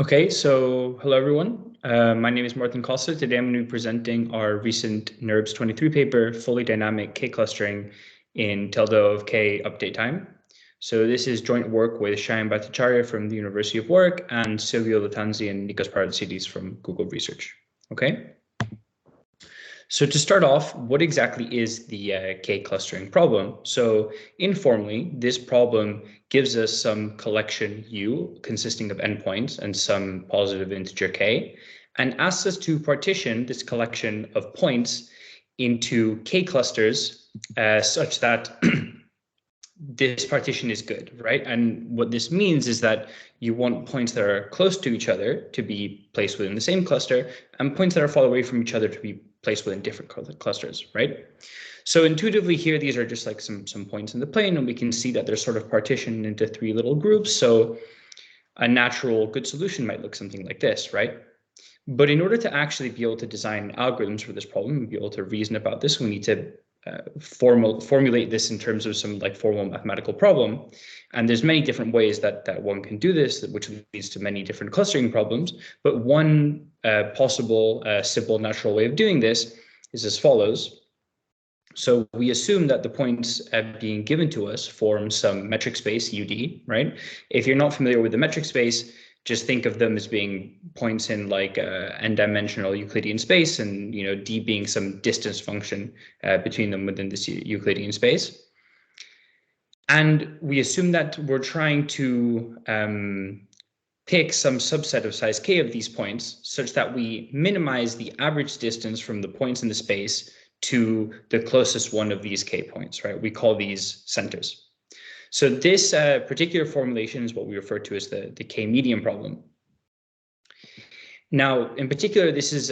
Okay, so hello everyone. My name is Martin Costa. Today I'm going to be presenting our recent NeurIPS23 paper, Fully Dynamic K Clustering in Tilde of K Update Time. So this is joint work with Sayan Bhattacharya from the University of Warwick and Silvio, Lattanzi and Nikos Parotsidis from Google Research. Okay. So to start off, what exactly is the K clustering problem? So informally, this problem gives us some collection U consisting of endpoints and some positive integer K, and asks us to partition this collection of points into K clusters such that this partition is good, right? And what this means is that you want points that are close to each other to be placed within the same cluster, and points that are far away from each other to be placed within different clusters, right? So intuitively here, these are just like some points in the plane, and we can see that they're sort of partitioned into three little groups. So a natural good solution might look something like this, right? But in order to actually be able to design algorithms for this problem and be able to reason about this, we need to formulate this in terms of some like formal mathematical problem. And there's many different ways that one can do this, which leads to many different clustering problems. But one possible simple natural way of doing this is as follows. So we assume that the points being given to us form some metric space UD, right? If you're not familiar with the metric space, just think of them as being points in like n-dimensional Euclidean space, and d being some distance function between them within this Euclidean space. And we assume that we're trying to pick some subset of size k of these points such that we minimize the average distance from the points in the space to the closest one of these k points, right? We call these centers. So this particular formulation is what we refer to as the K-median problem. Now, in particular, this is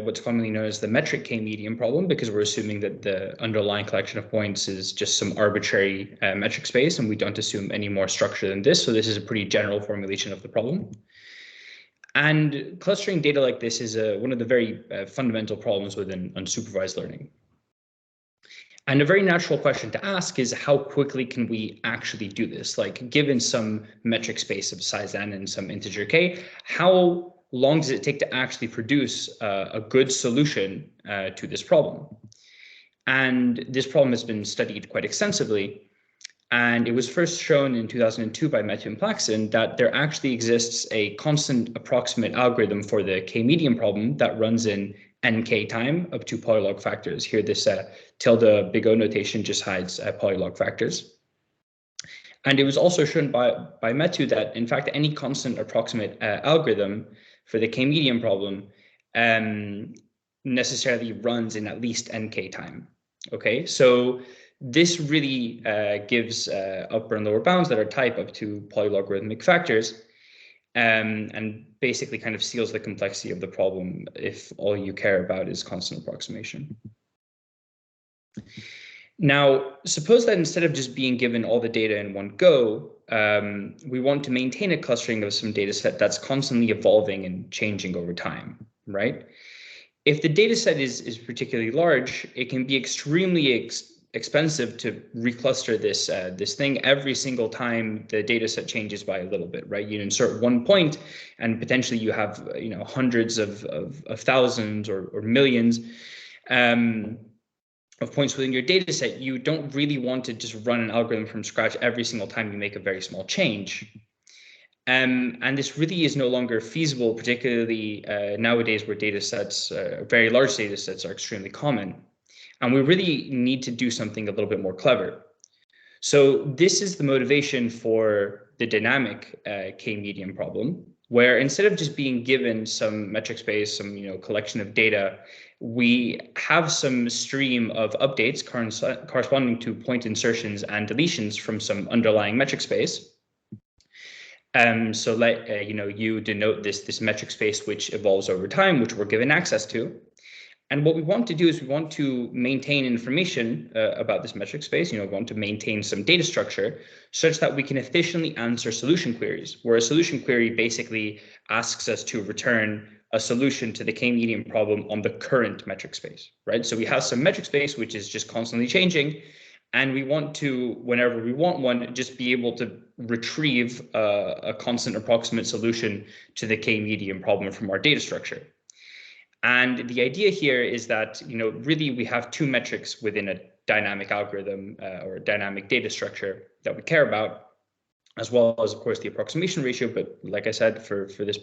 what's commonly known as the metric K-median problem, because we're assuming that the underlying collection of points is just some arbitrary metric space, and we don't assume any more structure than this. So this is a pretty general formulation of the problem. And clustering data like this is one of the very fundamental problems within unsupervised learning. And a very natural question to ask is, how quickly can we actually do this? Like, given some metric space of size n and some integer k, how long does it take to actually produce a good solution to this problem? And this problem has been studied quite extensively. And it was first shown in 2002 by Mettu and Plaxton that there actually exists a constant approximate algorithm for the K-median problem that runs in nk time up to polylog factors. Here, this tilde big O notation just hides polylog factors. And it was also shown by Mettu that, in fact, any constant approximate algorithm for the K-median problem necessarily runs in at least nk time. Okay, so this really gives upper and lower bounds that are type up to polylogarithmic factors, and basically kind of seals the complexity of the problem if all you care about is constant approximation. Now, suppose that instead of just being given all the data in one go, we want to maintain a clustering of some data set that's constantly evolving and changing over time, right? If the data set is particularly large, it can be extremely expensive to recluster this thing every single time the data set changes by a little bit, right? You insert one point and potentially you have hundreds of thousands or millions of points within your data set. You don't really want to just run an algorithm from scratch every single time you make a very small change. And this really is no longer feasible, particularly nowadays where data sets, very large data sets, are extremely common. And we really need to do something a little bit more clever. So this is the motivation for the dynamic K-median problem, where instead of just being given some metric space, some collection of data, we have some stream of updates corresponding to point insertions and deletions from some underlying metric space. So let you denote this metric space which evolves over time, which we're given access to. And what we want to do is we want to maintain information about this metric space. We want to maintain some data structure such that we can efficiently answer solution queries, where a solution query basically asks us to return a solution to the K-median problem on the current metric space, right? So we have some metric space which is just constantly changing, and we want to, whenever we want one, just be able to retrieve a constant approximate solution to the k-median problem from our data structure. And the idea here is that, really we have two metrics within a dynamic algorithm or a dynamic data structure that we care about, as well as, of course, the approximation ratio. But like I said, for this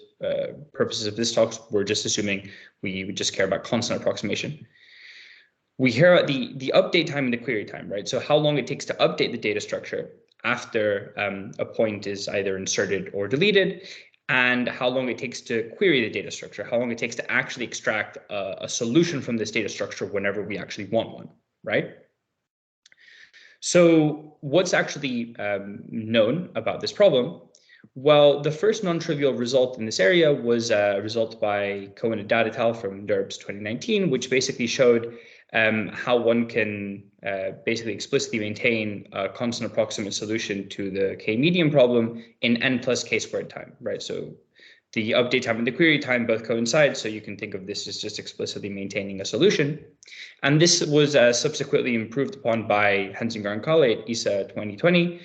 purposes of this talk, we're just assuming we would just care about constant approximation. We hear about the update time and the query time, right? So how long it takes to update the data structure after a point is either inserted or deleted, and how long it takes to query the data structure, how long it takes to actually extract a solution from this data structure whenever we actually want one, right? So what's actually known about this problem? Well, the first non-trivial result in this area was a result by Cohen-Addad et al. From NeurIPS 2019, which basically showed how one can basically explicitly maintain a constant approximate solution to the k-median problem in n plus k squared time, right? So the update time and the query time both coincide, so you can think of this as just explicitly maintaining a solution. And this was subsequently improved upon by Henzinger and Kale at ISA 2020,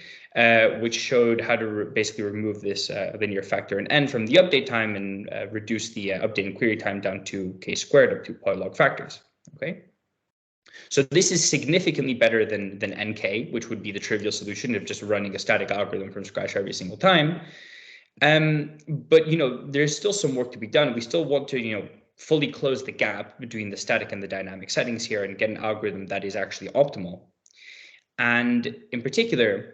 which showed how to basically remove this linear factor in n from the update time and reduce the update and query time down to k squared up to polylog factors, okay? So this is significantly better than nk, which would be the trivial solution of just running a static algorithm from scratch every single time. But there's still some work to be done. We still want to fully close the gap between the static and the dynamic settings here and get an algorithm that is actually optimal. And in particular,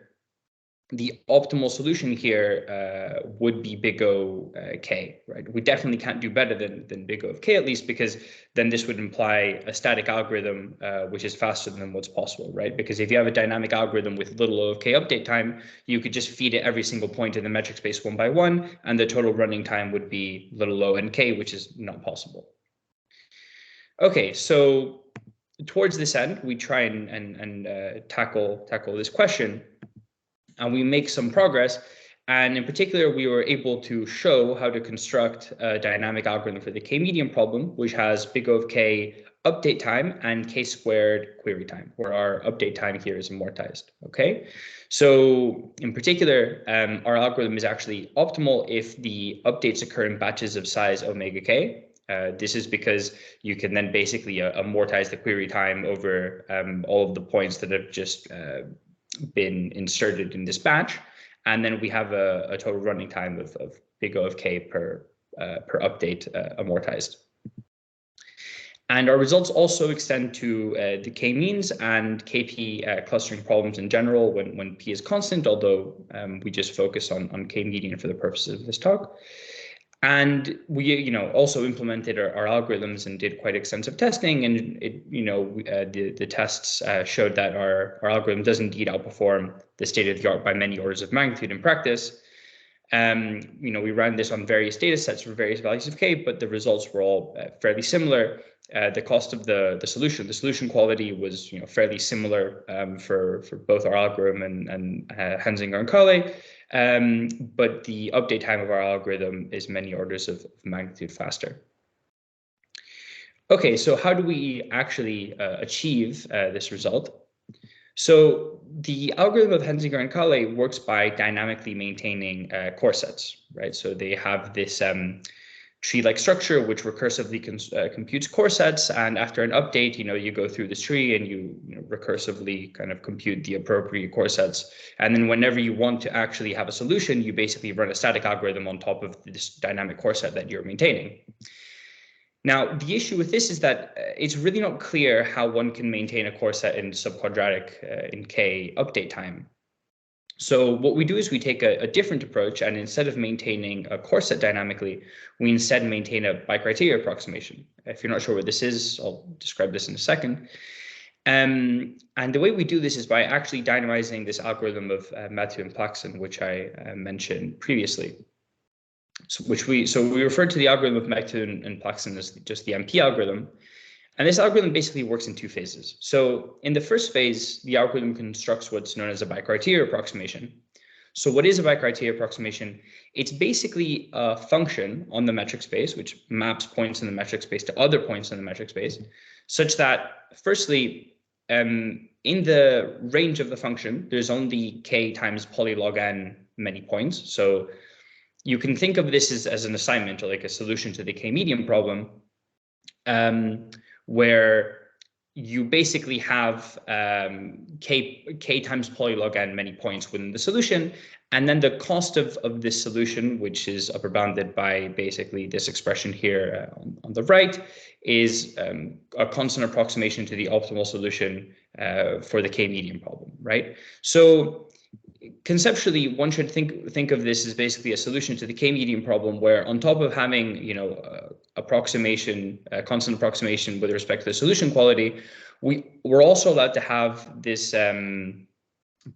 the optimal solution here would be big O k, right? We definitely can't do better than big O of k, at least, because then this would imply a static algorithm which is faster than what's possible, right? Because if you have a dynamic algorithm with little O of k update time, you could just feed it every single point in the metric space one by one, and the total running time would be little O and k, which is not possible. Okay, so towards this end, we try and tackle this question. And we make some progress. And in particular, we were able to show how to construct a dynamic algorithm for the k-median problem, which has big O of k update time and k squared query time, where our update time here is amortized, okay? So in particular, our algorithm is actually optimal if the updates occur in batches of size omega k. This is because you can then basically amortize the query time over all of the points that have just been inserted in this batch, and then we have a total running time of big O of k per update amortized. And our results also extend to the k-means and kp clustering problems in general when p is constant, although we just focus on k-median for the purposes of this talk. And we, also implemented our algorithms and did quite extensive testing, and the tests showed that our algorithm does indeed outperform the state of the art by many orders of magnitude in practice. We ran this on various data sets for various values of k, but the results were all fairly similar. The cost of the solution quality was fairly similar for both our algorithm and Henzinger and Kale. But the update time of our algorithm is many orders of magnitude faster. Okay, so how do we actually achieve this result? So the algorithm of Henzinger and Kale works by dynamically maintaining coresets, right? So they have this tree-like structure which recursively computes coresets, and after an update, you go through this tree and you recursively kind of compute the appropriate coresets, and then whenever you want to actually have a solution, you basically run a static algorithm on top of this dynamic coreset that you're maintaining. Now, the issue with this is that it's really not clear how one can maintain a coreset in subquadratic in k update time. So what we do is we take a different approach, and instead of maintaining a coreset dynamically, we instead maintain a bicriteria approximation. If you're not sure what this is, I'll describe this in a second. And the way we do this is by actually dynamizing this algorithm of Mettu and Plaxton, which I mentioned previously. So we referred to the algorithm of Mettu and Plaxton as just the MP algorithm. And this algorithm basically works in two phases. So in the first phase, the algorithm constructs what's known as a bicriteria approximation. So what is a bicriteria approximation? It's basically a function on the metric space, which maps points in the metric space to other points in the metric space, such that firstly, in the range of the function, there's only k times polylog n many points. So you can think of this as an assignment or like a solution to the k-median problem, where you basically have k times polylog n many points within the solution, and then the cost of this solution, which is upper bounded by basically this expression here on the right, is a constant approximation to the optimal solution for the k-median problem, right? So conceptually, one should think of this as basically a solution to the k-median problem, where on top of having, you know, constant approximation with respect to the solution quality, we're also allowed to have this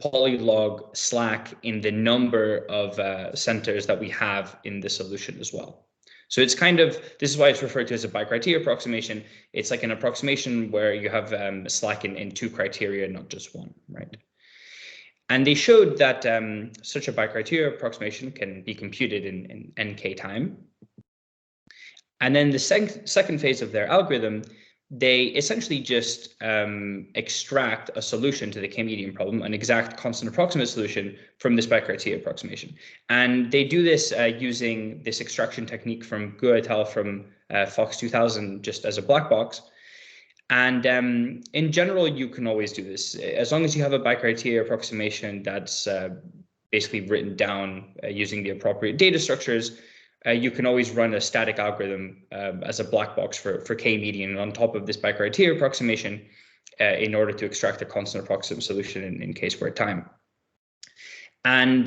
polylog slack in the number of centers that we have in the solution as well. So it's kind of, this is why it's referred to as a bicriteria approximation. It's like an approximation where you have a slack in two criteria, not just one, right? And they showed that such a bicriteria approximation can be computed in nk time. And then the second phase of their algorithm, they essentially just extract a solution to the k-median problem, an exact constant approximate solution from this bicriteria approximation. And they do this using this extraction technique from Guha et al. From Fox 2000, just as a black box. And in general, you can always do this. As long as you have a bicriteria approximation that's basically written down using the appropriate data structures, you can always run a static algorithm as a black box for k-median on top of this bicriteria approximation in order to extract a constant approximate solution in k-squared time. And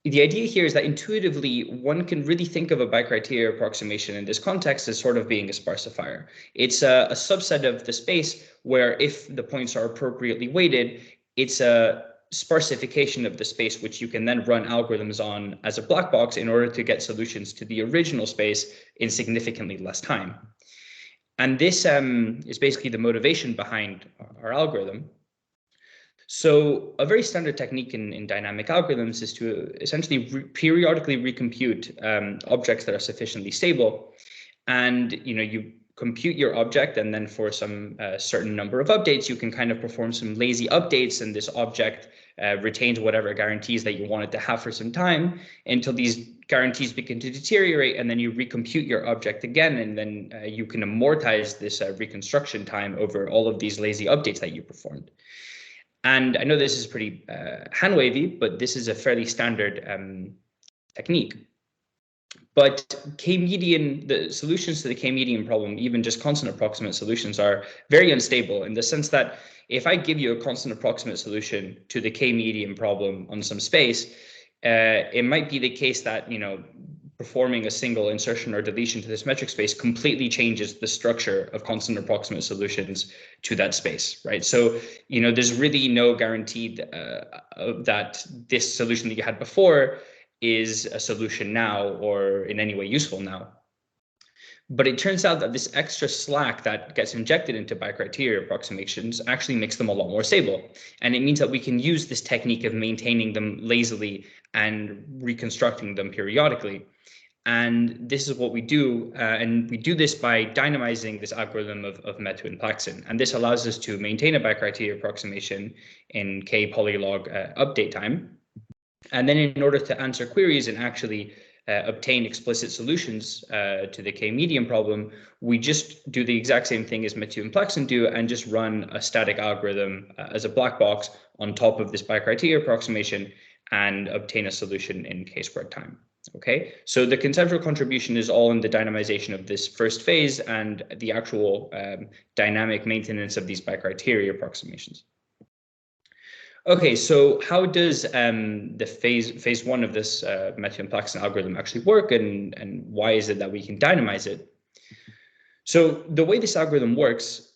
the idea here is that intuitively, one can really think of a bicriteria approximation in this context as sort of being a sparsifier. It's a subset of the space where, if the points are appropriately weighted, it's a sparsification of the space, which you can then run algorithms on as a black box in order to get solutions to the original space in significantly less time. And this is basically the motivation behind our algorithm. So a very standard technique in dynamic algorithms is to essentially periodically recompute objects that are sufficiently stable. And you compute your object, and then for some certain number of updates, you can kind of perform some lazy updates, and this object retains whatever guarantees that you want it to have for some time until these guarantees begin to deteriorate, and then you recompute your object again, and then you can amortize this reconstruction time over all of these lazy updates that you performed. And I know this is pretty hand-wavy, but this is a fairly standard technique. But k-median, the solutions to the k-median problem, even just constant approximate solutions, are very unstable in the sense that if I give you a constant approximate solution to the k-median problem on some space, it might be the case that, performing a single insertion or deletion to this metric space completely changes the structure of constant approximate solutions to that space, right? So, there's really no guarantee that this solution that you had before is a solution now or in any way useful now. But it turns out that this extra slack that gets injected into bicriteria approximations actually makes them a lot more stable. And it means that we can use this technique of maintaining them lazily and reconstructing them periodically. And this is what we do, and we do this by dynamizing this algorithm of Mettu and Plaxton. And this allows us to maintain a bicriteria approximation in k polylog update time. And then in order to answer queries and actually obtain explicit solutions to the k-median problem, we just do the exact same thing as Mettu and Plaxton do and just run a static algorithm as a black box on top of this bicriteria approximation and obtain a solution in k-squared time. Okay, so the conceptual contribution is all in the dynamization of this first phase and the actual dynamic maintenance of these bicriteria approximations. Okay, so how does the phase one of this Mettu and Plaxton algorithm actually work, and why is it that we can dynamize it? So the way this algorithm works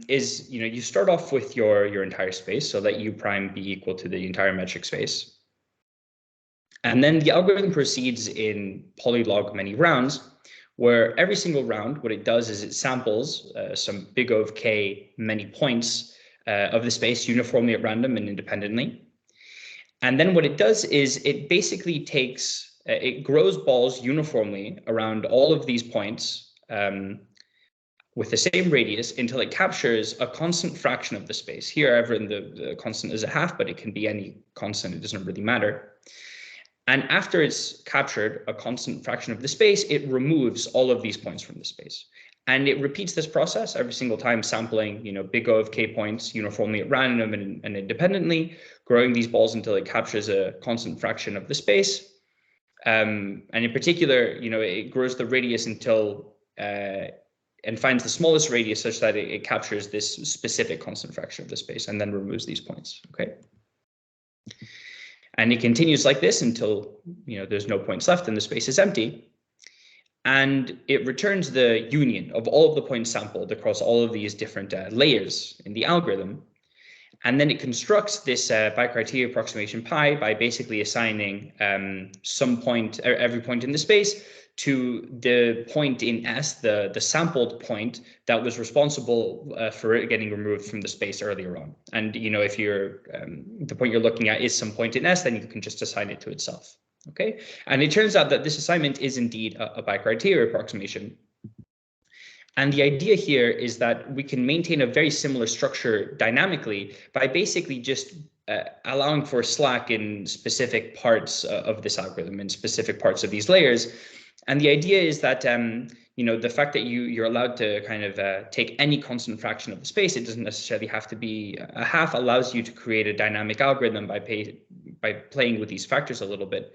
is, you start off with your entire space, so let U prime be equal to the entire metric space. And then the algorithm proceeds in polylog many rounds, where every single round, what it does is it samples some big O of k many points of the space uniformly at random and independently. And then what it does is it basically takes, it grows balls uniformly around all of these points with the same radius until it captures a constant fraction of the space. Here, I've written the constant as a half, but it can be any constant. It doesn't really matter. And after it's captured a constant fraction of the space, it removes all of these points from the space. And it repeats this process every single time, sampling, big O of k points uniformly at random and independently, growing these balls until it captures a constant fraction of the space. And in particular, it grows the radius until and finds the smallest radius such that it captures this specific constant fraction of the space and then removes these points. Okay. And it continues like this until there's no points left and the space is empty. And it returns the union of all of the points sampled across all of these different layers in the algorithm. And then it constructs this bicriteria approximation pi by basically assigning some point, every point in the space, to the point in S, the sampled point that was responsible for it getting removed from the space earlier on. And if the point you're looking at is some point in S, then you can just assign it to itself. Okay, and it turns out that this assignment is indeed a bicriteria approximation. And the idea here is that we can maintain a very similar structure dynamically by basically just allowing for slack in specific parts of this algorithm, in specific parts of these layers. And the idea is that the fact that you're allowed to kind of take any constant fraction of the space, it doesn't necessarily have to be a half, allows you to create a dynamic algorithm by playing with these factors a little bit.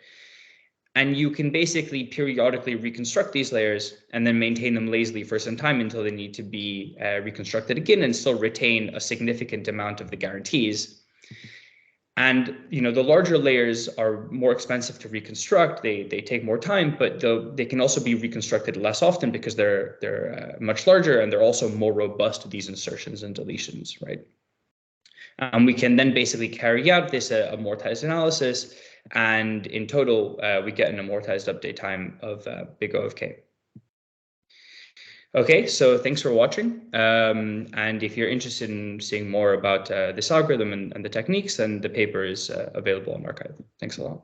And you can basically periodically reconstruct these layers and then maintain them lazily for some time until they need to be reconstructed again and still retain a significant amount of the guarantees. And the larger layers are more expensive to reconstruct. They take more time, but they can also be reconstructed less often because they're much larger and they're also more robust to these insertions and deletions, right? And we can then basically carry out this amortized analysis, and in total, we get an amortized update time of big O of k. Okay, so thanks for watching. And if you're interested in seeing more about this algorithm and the techniques, then the paper is available on arXiv. Thanks a lot.